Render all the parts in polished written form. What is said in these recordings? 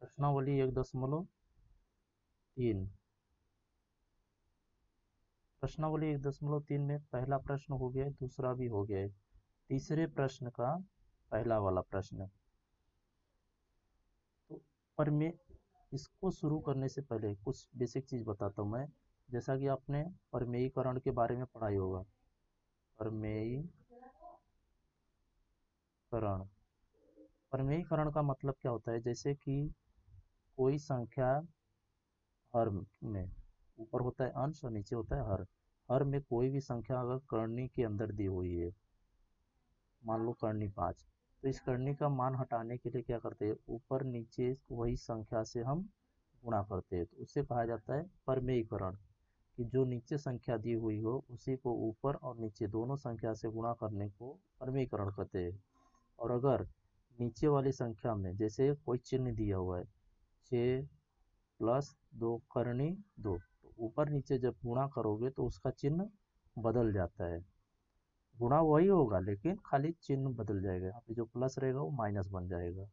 प्रश्नावली 1.3। प्रश्नावली 1.3 में पहला प्रश्न हो गया, दूसरा भी हो गया है। तीसरे प्रश्न का पहला वाला प्रश्न। तो पर मैं इसको शुरू करने से पहले कुछ बेसिक चीज़ बताता हूँ मैं। जैसा कि आपने परमेयीकरण के बारे में पढ़ाई होगा। परमेयीकरण। परमेयीकरण का मतलब क्या होता है? जैसे कि कोई संख्या हर में ऊपर होता है अंश और नीचे होता है हर। हर में कोई भी संख्या अगर करनी के अंदर दी हुई है, मान लो करनी 5, तो इस करनी का मान हटाने के लिए क्या करते हैं, ऊपर नीचे वही संख्या से हम गुणा करते हैं, तो उसे कहा जाता है परमेयीकरण। कि जो नीचे संख्या दी हुई हो उसी को ऊपर और नीचे दोनों संख्या से गुणा करने को परमेयीकरण कहते हैं। और अगर नीचे वाली संख्या में जैसे कोई चिन्ह दिया हुआ है 6+2 करनी 2, तो ऊपर नीचे जब गुणा करोगे तो उसका चिन्ह बदल जाता है। गुणा वही होगा लेकिन खाली चिन्ह बदल जाएगा, यहाँ पे जो प्लस रहेगा वो माइनस बन जाएगा।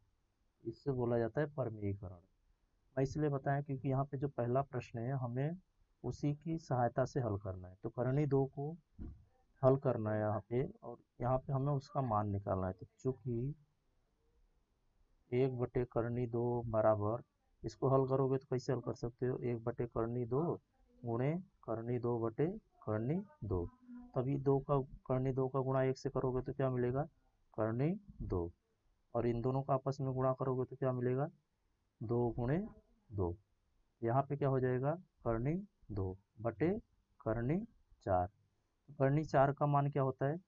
इससे बोला जाता है परमेयीकरण। मैं इसलिए बताया क्योंकि यहाँ पे जो पहला प्रश्न है हमें उसी की सहायता से हल करना है। तो करनी 2 को हल करना है यहाँ पे, और यहाँ पे हमें उसका मान निकालना है। तो चूंकि 1/करनी 2 बराबर, इसको हल करोगे तो कैसे हल कर सकते हो, 1/करनी 2 गुणे करनी 2/करनी 2। तभी करनी 2 का गुणा 1 से करोगे तो क्या मिलेगा, करनी 2। और इन दोनों का आपस में गुणा करोगे तो क्या मिलेगा, 2 गुणे 2। यहाँ पे क्या हो जाएगा, करनी 2/करनी 4। करनी 4 का मान क्या होता है,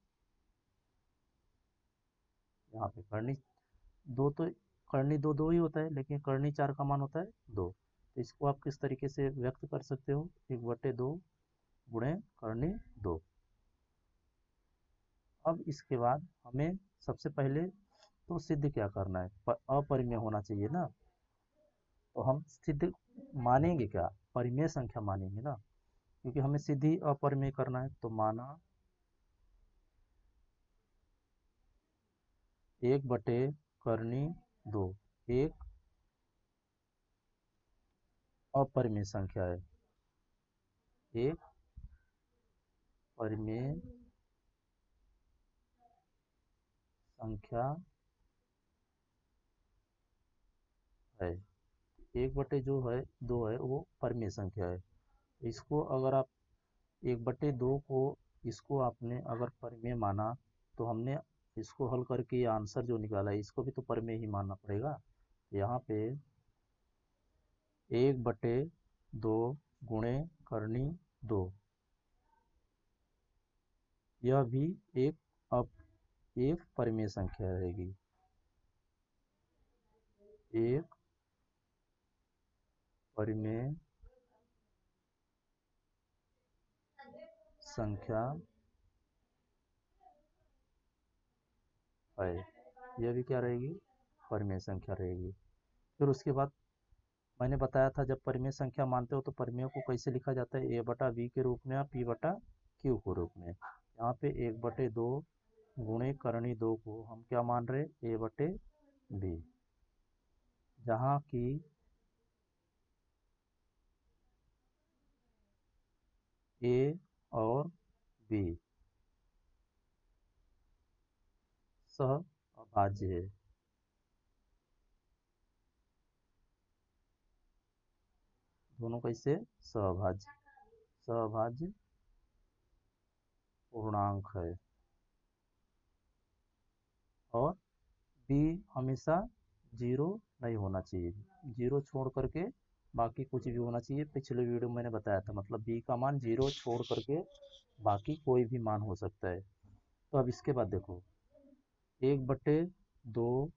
यहाँ पे करनी 2 तो करनी 2 2 ही होता है, लेकिन करनी 4 का मान होता है 2। तो इसको आप किस तरीके से व्यक्त कर सकते हो, 1/2 गुणे करनी 2। अब इसके बाद हमें सबसे पहले तो सिद्ध क्या करना है, अपरिमेय होना चाहिए ना। तो हम सिद्ध मानेंगे क्या, परिमेय संख्या मानेंगे ना, क्योंकि हमें सिद्ध ही अपरिमेय करना है। तो माना 1/करनी 2 एक अपरिमेय संख्या है, एक परिमेय संख्या है। 1/2 है वो परिमेय संख्या है। इसको अगर आप 1/2 को, इसको आपने अगर परिमेय माना, तो हमने इसको हल करके ये आंसर जो निकाला है इसको भी तो परिमेय ही मानना पड़ेगा। यहाँ पे 1/2 गुणे करनी 2, यह भी एक एक परिमेय संख्या रहेगी, एक परिमेय संख्या है। यह भी क्या रहेगी, परिमेय संख्या रहेगी। फिर उसके बाद मैंने बताया था जब परिमेय संख्या मानते हो तो परिमेय को कैसे लिखा जाता है, a/b के रूप में या p/q के रूप में। यहाँ पे 1/2 गुणे करनी 2 को हम क्या मान रहे, a/b, जहाँ की a और b सहअभाज्य है। दोनों कैसे, सहअभाज्य, सहअभाज्य पूर्णांक है। और b हमेशा 0 नहीं होना चाहिए, 0 छोड़ करके बाकी कुछ भी होना चाहिए। पिछले वीडियो में मैंने बताया था, मतलब b का मान 0 छोड़ करके बाकी कोई भी मान हो सकता है। तो अब इसके बाद देखो, 1/2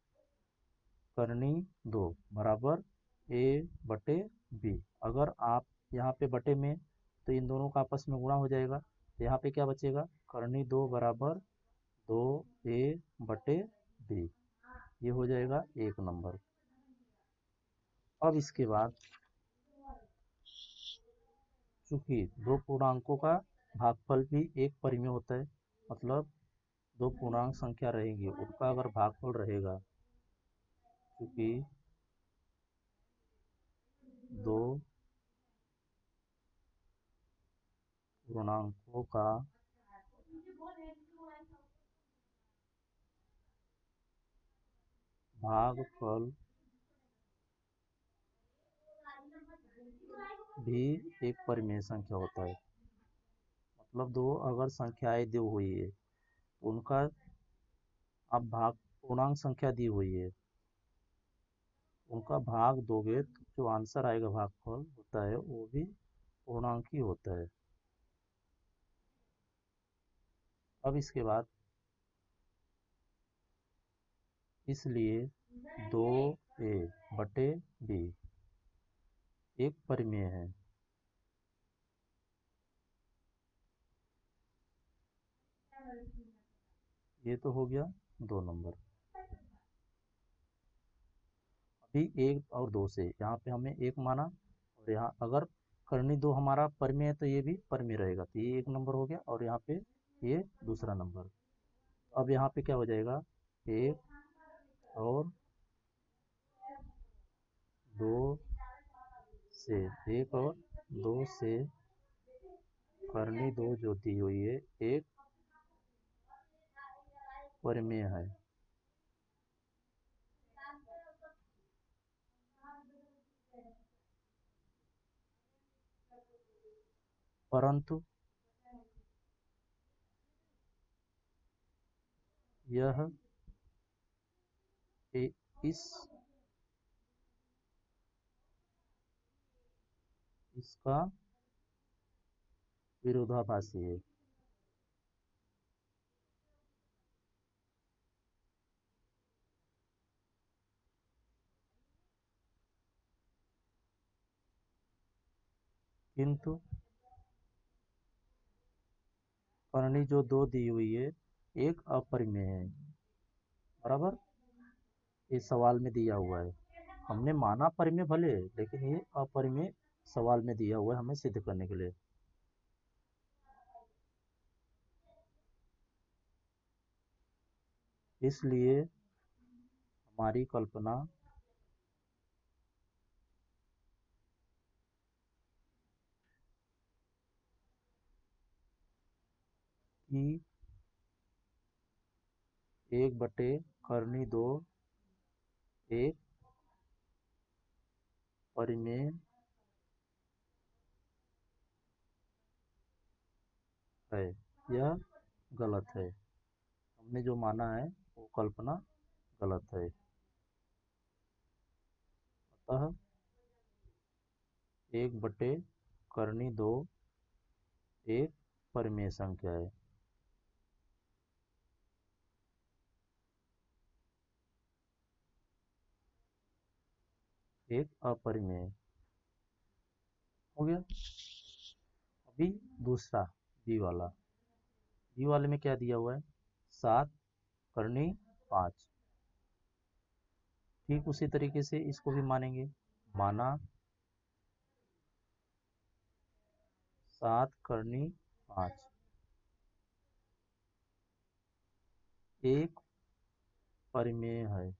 करनी 2 बराबर a/b। अगर आप यहाँ पे बटे में, तो इन दोनों का आपस में गुणा हो जाएगा। तो यहाँ पे क्या बचेगा, करनी 2 बराबर 2a/b। ये हो जाएगा 1 नंबर। अब इसके बाद चूंकि दो पूर्णांकों का भागफल भी एक परिमेय होता है, मतलब दो पूर्णांक संख्या रहेगी उनका अगर भागफल रहेगा, क्योंकि दो पूर्णांकों का भागफल भी एक परिमेय संख्या होता है। मतलब दो अगर संख्याएं दी हुई है तो उनका आप भाग पूर्णांक संख्या दी हुई है, उनका भाग दोगे तो जो आंसर आएगा भागफल होता है वो भी पूर्णांक ही होता है। अब इसके बाद इसलिए दो ए बटे बी एक परिमेय है। ये तो हो गया 2 नंबर। अभी एक और दो से यहाँ पे हमने एक माना और यहाँ अगर करनी दो हमारा परिमेय है तो ये भी परिमेय रहेगा, तो ये 1 नंबर हो गया और यहाँ पे ये दूसरा नंबर। अब यहाँ पे क्या हो जाएगा, एक और दो से, एक और दो से करनी दो जो दी हुई है एक परिमेय है। परंतु यह इस इसका विरोधाभासी है। किंतु करनी जो दो दी हुई है एक अपरिमेय है। बराबर, ये सवाल में दिया हुआ है, हमने माना परिमेय भले लेकिन ये अपरिमेय सवाल में दिया हुआ है हमें सिद्ध करने के लिए। इसलिए हमारी कल्पना कि एक बटे करनी दो एक परिमेय है, यह गलत है। हमने जो माना है वो कल्पना गलत है। अतः एक बटे करनी दो एक परिमेय संख्या है। एक अपरिमेय हो गया। अभी दूसरा बी वाला, बी वाले में क्या दिया हुआ है, 7 करनी 5। ठीक उसी तरीके से इसको भी मानेंगे। माना 7 करनी 5 एक परिमेय है।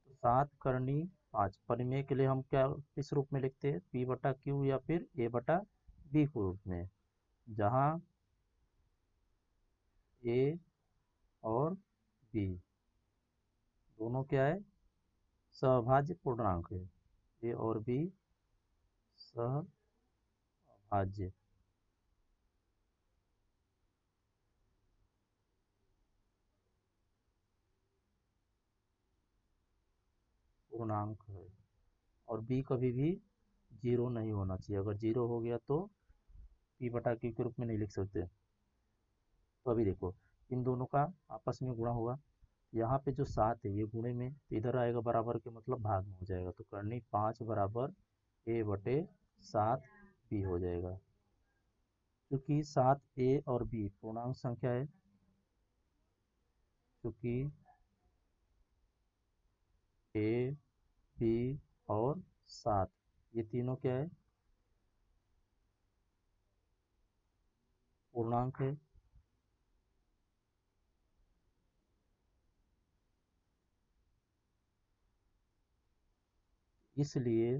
तो 7 करनी 5 परिमेय के लिए हम क्या किस रूप में लिखते हैं, पी बटा क्यू या फिर ए बटा बी के रूप में, जहाँ ए और बी दोनों क्या है, सहभाज्य पूर्णांक है। ए और बी सहभाज्य पूर्णांक है और बी कभी भी जीरो नहीं होना चाहिए। अगर जीरो हो गया तो पी बटा क्यू के रूप में नहीं लिख सकते। तो अभी देखो इन दोनों का आपस में गुणा होगा, यहाँ पे जो 7 है ये गुणे में तो इधर आएगा बराबर के मतलब भाग में हो जाएगा, तो करनी 5 बराबर ए बटे 7 बी हो जाएगा। क्योंकि 7 ए और बी पूर्णांक संख्या है, क्योंकि ए बी और 7 ये तीनों क्या है, पूर्णांक है। इसलिए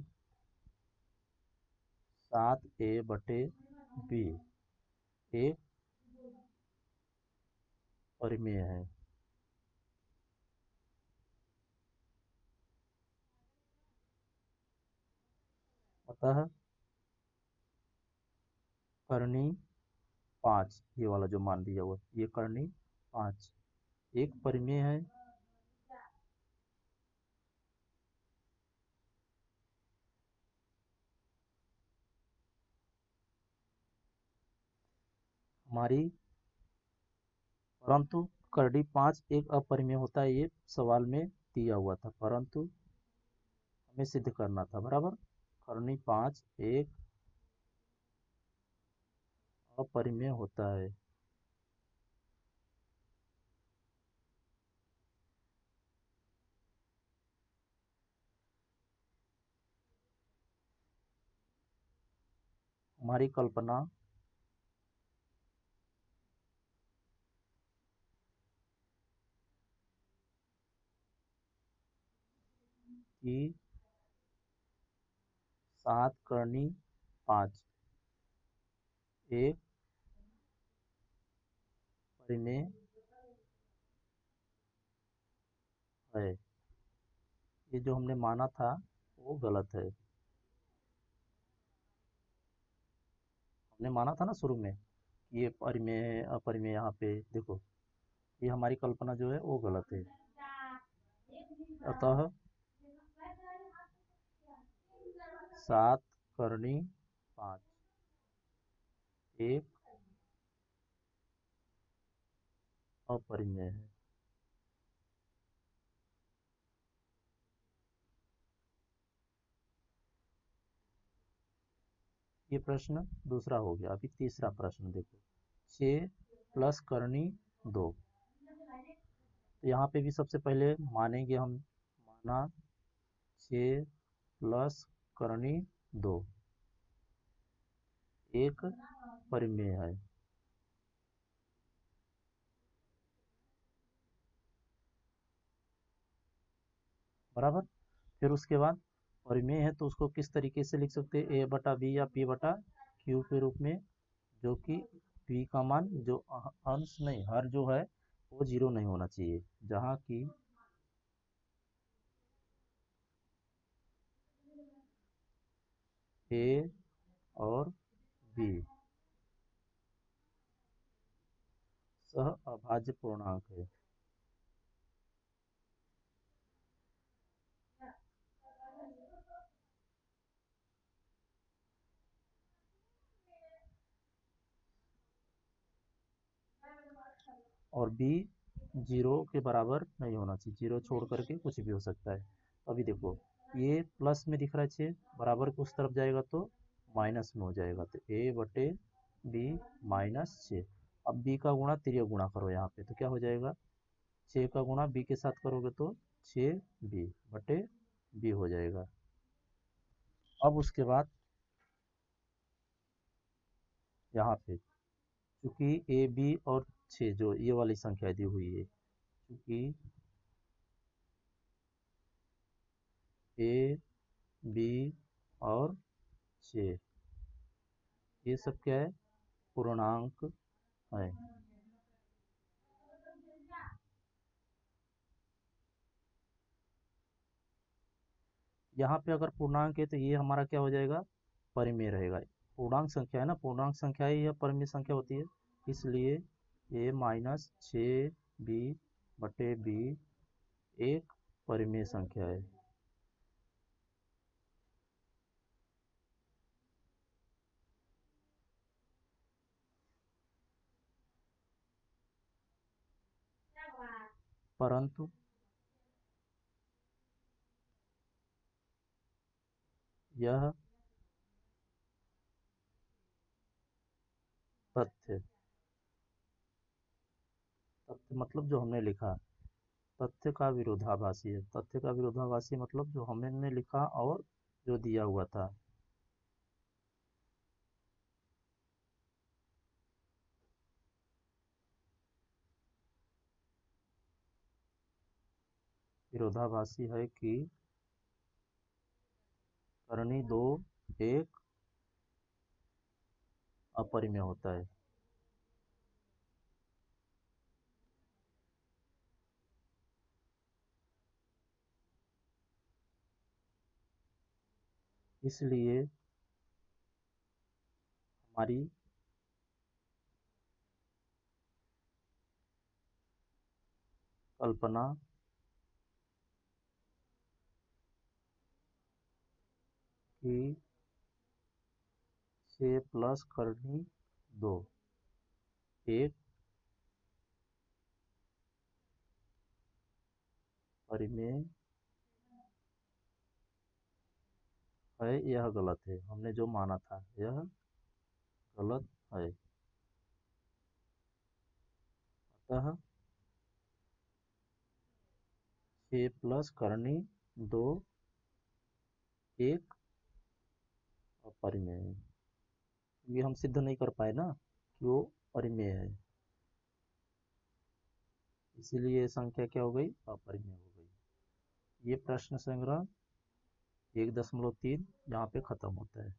7a/b एक परिमेय है। अतः करनी 5, ये वाला जो मान दिया हुआ, ये करनी 5 एक परिमेय है। हमारी परंतु करनी 5 एक अपरिमेय होता है, ये सवाल में दिया हुआ था, परंतु हमें सिद्ध करना था। बराबर, करनी 5 एक अपरिमेय होता है। हमारी कल्पना कि 7 करनी 5 एक परिमेय है, ये जो हमने माना था वो गलत है। हमने माना था ना शुरू में कि ये परिमेय है अपरिमेय, यहाँ पे देखो ये हमारी कल्पना जो है वो गलत है। अतः 7 करनी 5 एक अपरिमेय है। ये प्रश्न दूसरा हो गया। अभी तीसरा प्रश्न देखो, 6 प्लस करनी 2। तो यहाँ पे भी सबसे पहले मानेंगे हम, माना 6 प्लस करनी 2 एक परिमेय है। बराबर, फिर उसके बाद परिमेय है तो उसको किस तरीके से लिख सकते हैं, a/b या p/q के रूप में, जो कि p का मान जो अंश नहीं हर जो है वो 0 नहीं होना चाहिए, जहाँ की a और b सह अभाज्य पूर्णांक है। और b 0 के बराबर नहीं होना चाहिए, 0 छोड़ करके कुछ भी हो सकता है। अभी देखो ये प्लस में दिख रहा है 6, बराबर को उस तरफ जाएगा तो माइनस में हो जाएगा, तो a/b -6। अब b का गुणा तिर्यक गुणा करो यहाँ पे, तो क्या हो जाएगा, 6 का गुणा b के साथ करोगे तो 6b/b हो जाएगा। अब उसके बाद यहाँ पे चूंकि ए बी और 6 जो ये वाली संख्या दी हुई है, चूंकि ए बी और 6 ये सब क्या है, पूर्णांक है। यहाँ पे अगर पूर्णांक है तो ये हमारा क्या हो जाएगा, परिमेय रहेगा। पूर्णांक संख्या है ना, पूर्णांक संख्या ही यह परिमेय संख्या होती है, इसलिए a-6b/b एक परिमेय संख्या है। परंतु यह तथ्य, तथ्य मतलब जो हमने लिखा, तथ्य का विरोधाभासी है। तथ्य का विरोधाभासी मतलब जो हमने लिखा और जो दिया हुआ था। विरोधाभासी है कि करनी 2 1 अपरिमेय होता है। इसलिए हमारी कल्पना कि 6 प्लस करनी 2 1 परिमेय है, यह गलत है। हमने जो माना था यह गलत है। अतः 6 प्लस करनी 2 1 अपरिमेय है। ये हम सिद्ध नहीं कर पाए ना कि वो परिमेय है, इसीलिए ये संख्या क्या हो गई, अपरिमेय हो गई। ये प्रश्न संग्रह 1.3 यहाँ पे खत्म होता है।